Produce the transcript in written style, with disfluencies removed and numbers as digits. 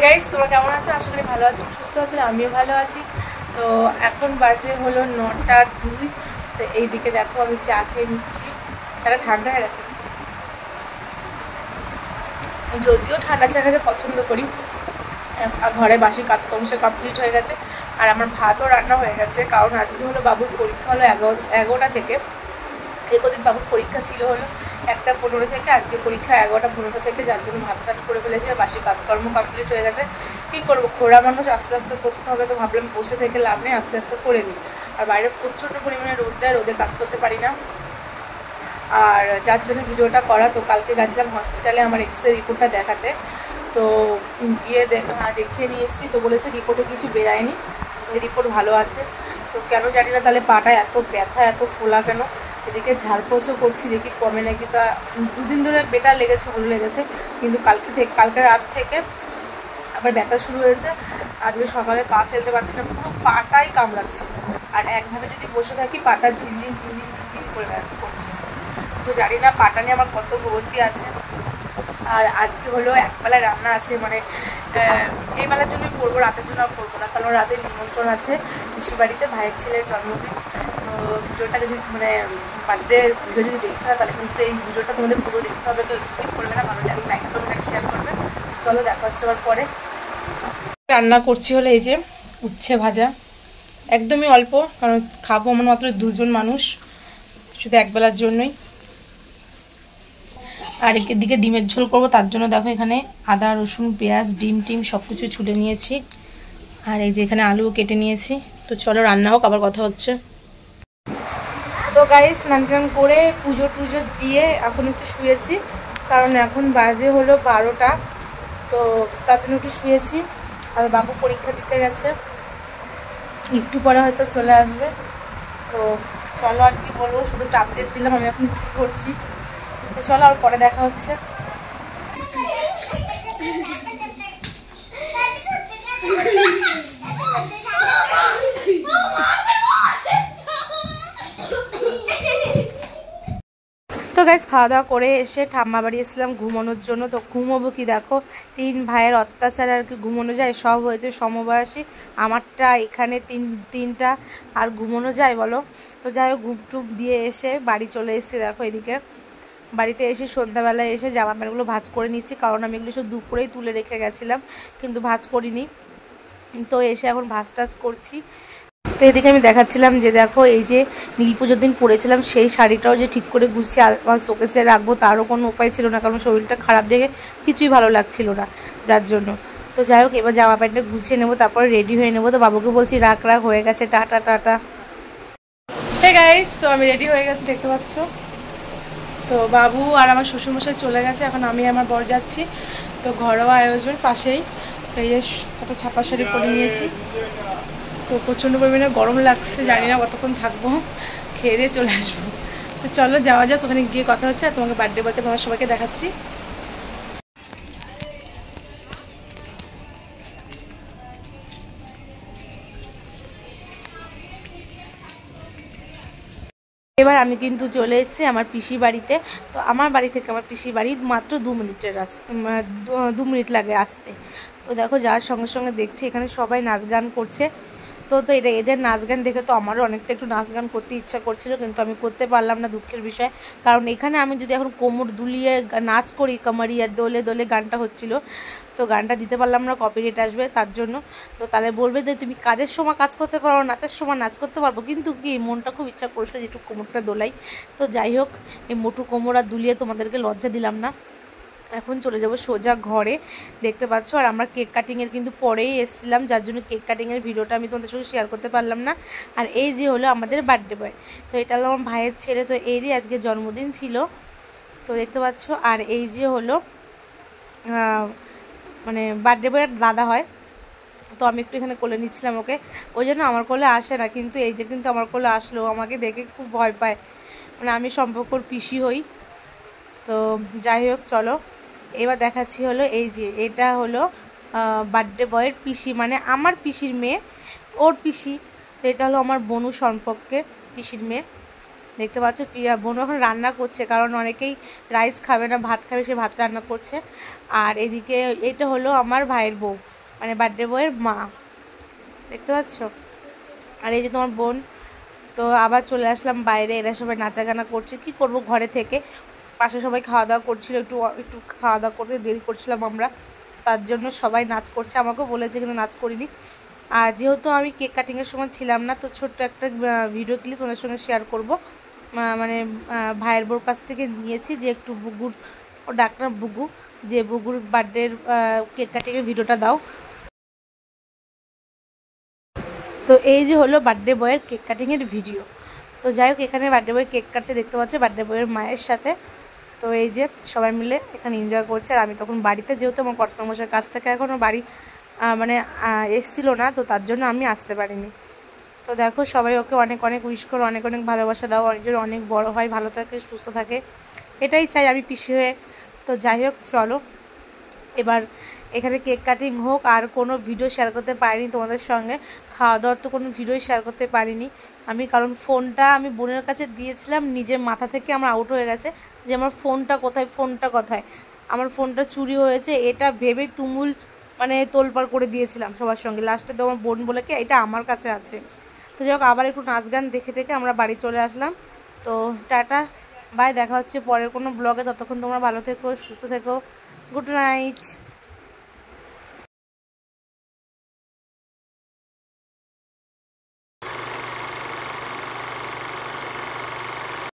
Guys, তোমরা কেমন আছো? আশা করি ভালো আছো, সুস্থ আছো। আমিও ভালো আছি। তো এখন বাজে হলো 9টা 2। তো এইদিকে দেখো আমি চা খেয়ে নিচ্ছি। চাটা ঠান্ডা হয়ে গেছে, যদিও ঠান্ডা চা খেতে পছন্দ করি। ঘরে বাসি কাজকর্ম সে কমপ্লিট হয়ে গেছে, আর আমার ভাতও রান্না হয়ে গেছে। কারণ আজকে হলো বাবুর পরীক্ষা হলো 11টা থেকে। একদিন বাবুর পরীক্ষা ছিল হলো 1টা 15 থেকে, আজকে পরীক্ষা 11টা 15 থেকে, যার জন্য ভাত টাত করে ফেলেছি। আর বাসি কাজকর্ম কমপ্লিট হয়ে গেছে। কী করবো, খোড়া মানুষ, আস্তে আস্তে করতে হবে। তো ভাবলাম বসে থেকে লাভ নেই, আস্তে আস্তে করে নিই। আর বাইরে প্রচণ্ড পরিমাণে রোদ দেয়, রোদে কাজ করতে পারি না, আর যার জন্য ভিডিওটা করা। তো কালকে গেছিলাম হসপিটালে আমার এক্সরে রিপোর্টটা দেখাতে। তো গিয়ে দেখিয়ে নিয়ে এসেছি। তো বলেছে রিপোর্টে কিছু বেরায়নি, রিপোর্ট ভালো আছে। তো কেন জানি না তাহলে পাটা এত ব্যথা, এত ফোলা কেন। এদিকে ঝাড়পোছও করছি, দেখি কমে নাকি। তা 2 দিন ধরে বেটার লেগেছে, ভালো লেগেছে, কিন্তু কালকে রাত থেকে আবার ব্যথা শুরু হয়েছে। আজকে সকালে পা ফেলতে পারছি না, পুরো পাটাই কামড়াচ্ছে। আর একভাবে যদি বসে থাকি পাটা ঝিনঝিন ঝিনঝিন ঝিনঝিন করে ব্যথা করছে। তো জানি না পাটা নিয়ে আমার কত ভর্তি আছে। আর আজকে হলো একবেলায় রান্না আছে, মানে এই বেলার জন্যই করবো, রাতের জন্য আর করবো না। কারণ রাতে নিমন্ত্রণ আছে পিসি বাড়িতে, ভাইয়ের ছেলের জন্মদিন। তো ভিডিওটা যদি মানে বার্থডে ভিডিও যদি দেখতে হয়, তাহলে কিন্তু এই ভিডিওটা তোমাদের পুরো দেখতে হবে। কেউ স্কিপ করবে না, ভালো লাগলে লাইক কমেন্ট শেয়ার করবে। চলো দেখা হচ্ছে আবার পরে। রান্না করছি হলো এই যে উচ্ছে ভাজা, একদমই অল্প, কারণ খাবো আমার মাত্র 2জন মানুষ, শুধু একবেলার জন্যই। আর এদিকে ডিমের ঝোল করবো, তার জন্য দেখো এখানে আদা রসুন পেঁয়াজ ডিম টিম সব কিছু ছুলে নিয়েছি। আর এই যে এখানে আলুও কেটে নিয়েছি। তো চলো রান্না হোক, আবার কথা হচ্ছে। তো গাইস, স্নান টান করে পুজো টুজো দিয়ে এখন একটু শুয়েছি, কারণ এখন বাজে হলো 12টা। তো তার জন্য একটু শুয়েছি। আর বাবু পরীক্ষা দিতে গেছে, একটু পরে হয়তো চলে আসবে। তো চলো, আর কি বলবো, শুধু আপডেট দিলাম আমি এখন কী করছি। তো চলো আর পরে দেখা হচ্ছে। তো গাইস, খাওয়া দাওয়া করে এসে ঠাম্মা বাড়ি এসেছিলাম ঘুমানোর জন্য। তো ঘুমোবো কি, দেখো 3 ভাইয়ের অত্যাচার আর কি ঘুমানো যায়? সব হয়েছে সমবয়সী, আমারটা এখানে তিনটা, আর ঘুমানো যায় বলো? তো যাই হোক, ঘুম টুপ দিয়ে এসে বাড়ি চলে এসেছি। দেখো এদিকে বাড়িতে এসে সন্ধ্যাবেলায় এসে জামা প্যান্টগুলো ভাঁজ করে নিচ্ছি, কারণ আমি এগুলো সব দুপুরেই তুলে রেখে গেছিলাম, কিন্তু ভাঁজ করিনি। তো এসে এখন ভাঁজ টাজ করছি। তো এদিকে আমি দেখাচ্ছিলাম যে দেখো এই যে নীল পুজোর দিন পরেছিলাম সেই শাড়িটাও যে ঠিক করে গুছিয়ে আমার শোকেসে রাখবো, তারও কোনো উপায় ছিল না, কারণ শরীরটা খারাপ দেখে কিছুই ভালো লাগছিল না, যার জন্য। তো যাই হোক, এবার জামা প্যান্টটা গুছিয়ে নেবো, তারপরে রেডি হয়ে নেবো। তো বাবুকে বলছি রাখ হয়ে গেছে, টাটা টাটা। হে গাইস, তো আমি রেডি হয়ে গেছি, দেখতে পাচ্ছ। তো বাবু আর আমার শ্বশুরমশাই চলে গেছে, এখন আমি আমার বর যাচ্ছি। তো ঘরোয়া আয়োজন পাশেই, এই যে একটা ছাপা শাড়ি পরে নিয়েছি। তো প্রচণ্ড পরিমাণে গরম লাগছে, জানি না কতক্ষণ থাকবো, খেয়ে দিয়ে চলে আসবো। তো চলো যাওয়া যাক, ওখানে গিয়ে কথা হচ্ছে। আর তোমাকে বার্থডে বয়কে তোমার সবাইকে দেখাচ্ছি। এবার আমি কিন্তু চলে এসেছি আমার পিসি বাড়িতে। তো আমার বাড়ি থেকে আমার পিসি বাড়ি মাত্র 2 মিনিটের রাস্তা, 2 মিনিট লাগে আসতে। তো দেখো যাওয়ার সঙ্গে সঙ্গে দেখছি এখানে সবাই নাচ গান করছে। তো এটা এদের নাচ গান দেখে তো আমারও অনেকটা একটু নাচ গান করতে ইচ্ছা করছিল, কিন্তু আমি করতে পারলাম না, দুঃখের বিষয়। কারণ এখানে আমি যদি এখন কোমর দুলিয়ে নাচ করি, কামারিয়া দোলে দোলে গানটা হচ্ছিল, তো গানটা দিতে পারলাম না, কপিরাইট আসবে তার জন্য। তো তাহলে বলবে যে তুমি কাজের সময় কাজ করতে পারো, নাচের সময় নাচ করতে পারবো, কিন্তু কি মনটা খুব ইচ্ছা করছিল যে একটু কোমরটা দোলাই। তো যাই হোক, এই মোটু কোমর আর দুলিয়ে তোমাদেরকে লজ্জা দিলাম না। এখন চলে যাব সোজা ঘরে, দেখতে পাচ্ছ। আর আমরা কেক কাটিংয়ের কিন্তু পরেই এসেছিলাম, যার জন্য কেক কাটিংয়ের ভিডিওটা আমি তোমাদের সঙ্গে শেয়ার করতে পারলাম না। আর এই যে হলো আমাদের বার্থডে বয়, তো এটা হলো আমার ভাইয়ের ছেলে, তো এরই আজকে জন্মদিন ছিল, তো দেখতে পাচ্ছ। আর এই যে হলো মানে বার্থডে বয়ের দাদা হয়। তো আমি একটু এখানে কোলে নিচ্ছিলাম ওকে, ওই জন্য আমার কোলে আসে না, কিন্তু এই যে কিন্তু আমার কোলে আসলো, আমাকে দেখে খুব ভয় পায়, মানে আমি সম্পর্কর পিসি হই। তো যাই হোক, চলো এবার দেখাচ্ছি হলো এই যে এটা হলো বার্থডে বয়ের পিসি, মানে আমার পিসির মেয়ে, ওর পিসি। তো এটা হলো আমার বনু সম্পর্কে পিসির মেয়ে। দেখতে পাচ্ছ বোন এখন রান্না করছে, কারণ অনেকেই রাইস খাবে না, ভাত খাবে, সে ভাত রান্না করছে। আর এদিকে এটা হলো আমার ভাইয়ের বউ, মানে বার্থডে বউয়ের মা, দেখতে পাচ্ছ। আর এই যে তোমার বোন। তো আবার চলে আসলাম বাইরে, এরা সবাই নাচা গানা করছে, কি করব ঘরে থেকে। পাশে সবাই খাওয়া দাওয়া করছিল, একটু খাওয়া দাওয়া করতে দেরি করছিলাম আমরা, তার জন্য সবাই নাচ করছে, আমাকেও বলেছে কিন্তু নাচ করিনি। আর যেহেতু আমি কেক কাটিংয়ের সময় ছিলাম না, তো ছোট্ট একটা ভিডিও ক্লিপ তোমাদের সঙ্গে শেয়ার করব। মানে ভাইয়ের বোর কাছ থেকে নিয়েছি যে একটু বুগুর, ও ডাক্তার বুগু, যে বুগুর বার্থডের কেক কাটিংয়ের ভিডিওটা দাও। তো এই যে হলো বার্থডে বয়ের কেক কাটিংয়ের ভিডিও। তো যাই হোক, এখানে বার্থডে বয় কেক কাটছে, দেখতে পাচ্ছি বার্থডে বয়ের মায়ের সাথে। তো এই যে সবাই মিলে এখানে এনজয় করছে। আর আমি তখন বাড়িতে, যেহেতু আমার কর্তামশাইয়ের কাছ থেকে এখনও বাড়ি মানে এসছিল না, তো তার জন্য আমি আসতে পারিনি। তো দেখো সবাই ওকে অনেক অনেক উইশ করো, অনেক অনেক ভালোবাসা দাও, অনেক অনেক বড় হয়, ভালো থাকে, সুস্থ থাকে, এটাই চাই আমি পিসি হয়ে। তো যাই হোক চলো, এবার এখানে কেক কাটিং হোক। আর কোনো ভিডিও শেয়ার করতে পারিনি তোমাদের সঙ্গে, খাওয়া দাওয়ার তো কোনো ভিডিও শেয়ার করতে পারিনি আমি, কারণ ফোনটা আমি বোনের কাছে দিয়েছিলাম, নিজের মাথা থেকে আমার আউট হয়ে গেছে যে আমার ফোনটা কোথায়, ফোনটা কোথায়, আমার ফোনটা চুরি হয়েছে, এটা ভেবে তুমুল মানে তোলপাড় করে দিয়েছিলাম সবার সঙ্গে। লাস্টে তো আমার বোন বলে কি এটা আমার কাছে আছে। তো যাই হোক, আবার একটু নাচ গান দেখে টেকে আমরা বাড়ি চলে আসলাম। তো টাটা বাই, দেখা হচ্ছে পরের কোনো ব্লগে, ততক্ষণ তোমরা ভালো থেকো, সুস্থ থেকো, গুড নাইট।